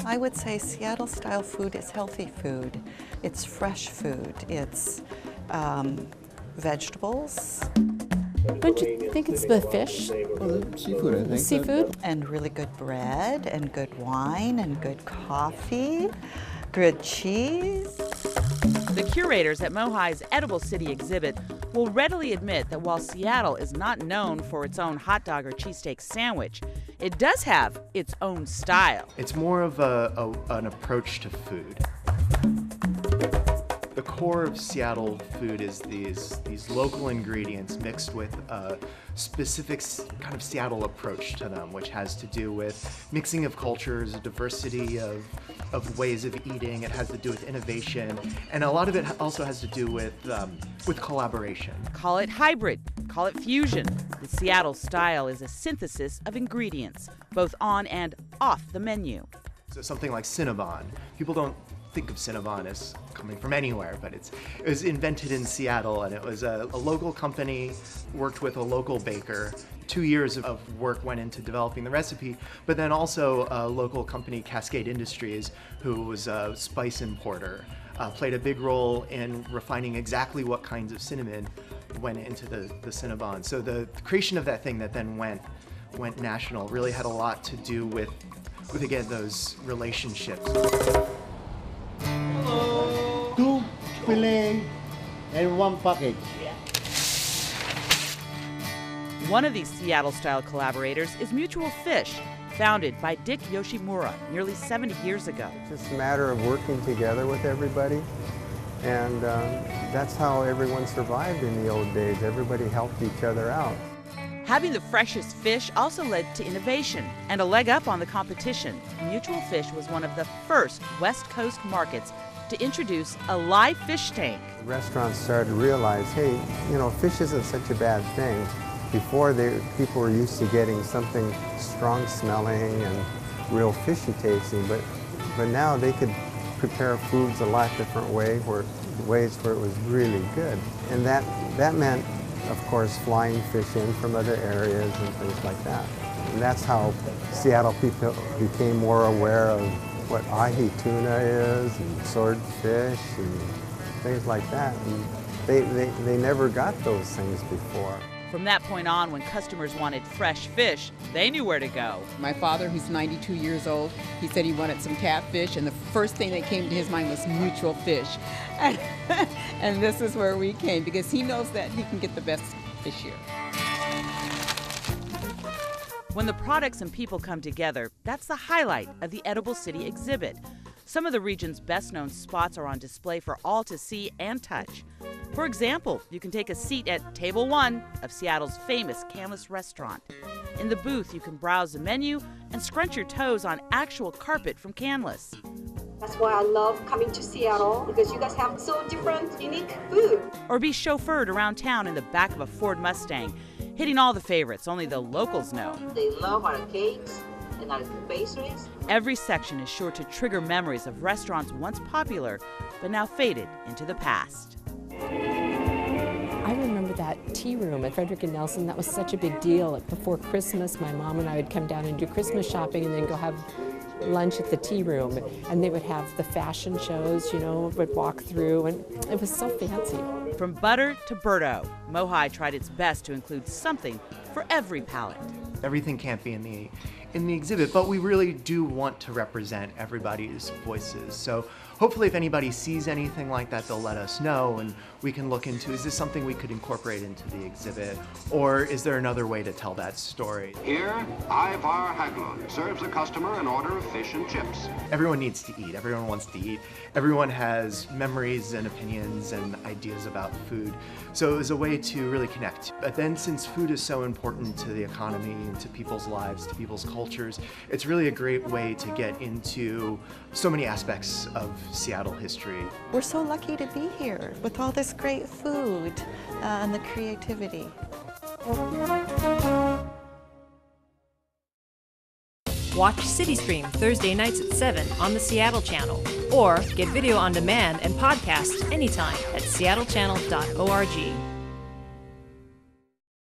I would say Seattle-style food is healthy food. It's fresh food. It's vegetables. Don't you think it's the fish? Well, seafood, I think. Seafood? And really good bread, and good wine, and good coffee, good cheese. The curators at MOHAI's Edible City exhibit will readily admit that while Seattle is not known for its own hot dog or cheesesteak sandwich, it does have its own style. It's more of an approach to food. The core of Seattle food is these local ingredients mixed with a specific kind of Seattle approach to them, which has to do with mixing of cultures, a diversity of ways of eating. It has to do with innovation, and a lot of it also has to do with collaboration. Call it hybrid, call it fusion. The Seattle style is a synthesis of ingredients, both on and off the menu. So something like Cinnabon, people don't think of Cinnabon as coming from anywhere, but it was invented in Seattle, and it was a local company, worked with a local baker. 2 years of work went into developing the recipe, but then also a local company, Cascade Industries, who was a spice importer, played a big role in refining exactly what kinds of cinnamon went into the Cinnabon. So the creation of that thing that then went national really had a lot to do with again, those relationships. Two fillet and one package. One of these Seattle-style collaborators is Mutual Fish, founded by Dick Yoshimura nearly 70 years ago. It's just a matter of working together with everybody, and that's how everyone survived in the old days. Everybody helped each other out. Having the freshest fish also led to innovation and a leg up on the competition. Mutual Fish was one of the first West Coast markets to introduce a live fish tank. Restaurants started to realize, hey, you know, fish isn't such a bad thing. Before, people were used to getting something strong smelling and real fishy tasting, but now they could prepare foods a lot different ways where it was really good. And that meant, of course, flying fish in from other areas and things like that. And that's how Seattle people became more aware of what ahi tuna is and swordfish and things like that. And they never got those things before. From that point on, when customers wanted fresh fish, they knew where to go. My father, who's 92 years old, he said he wanted some catfish, and the first thing that came to his mind was Mutual Fish. And this is where we came, because he knows that he can get the best fish here. When the products and people come together, that's the highlight of the Edible City exhibit. Some of the region's best-known spots are on display for all to see and touch. For example, you can take a seat at Table 1 of Seattle's famous Canlis restaurant. In the booth, you can browse the menu and scrunch your toes on actual carpet from Canlis. That's why I love coming to Seattle, because you guys have so different, unique food. Or be chauffeured around town in the back of a Ford Mustang, hitting all the favorites only the locals know. They love our cakes and our pastries. Every section is sure to trigger memories of restaurants once popular, but now faded into the past. I remember that tea room at Frederick and Nelson. That was such a big deal. Like before Christmas, my mom and I would come down and do Christmas shopping and then go have lunch at the tea room. And they would have the fashion shows, you know, would walk through, and it was so fancy. From butter to Birdo, MOHAI tried its best to include something for every palate. Everything can't be in the exhibit, but we really do want to represent everybody's voices. So hopefully if anybody sees anything like that, they'll let us know, and we can look into, is this something we could incorporate into the exhibit, or is there another way to tell that story? Here, Ivar Haglund serves a customer an order of fish and chips. Everyone needs to eat. Everyone wants to eat. Everyone has memories and opinions and ideas about food. So it was a way to really connect. But then since food is so important to the economy and to people's lives, to people's cultures, it's really a great way to get into so many aspects of Seattle history. We're so lucky to be here with all this great food and the creativity. Watch CityStream Thursday nights at 7 on the Seattle Channel, or get video on demand and podcasts anytime at seattlechannel.org.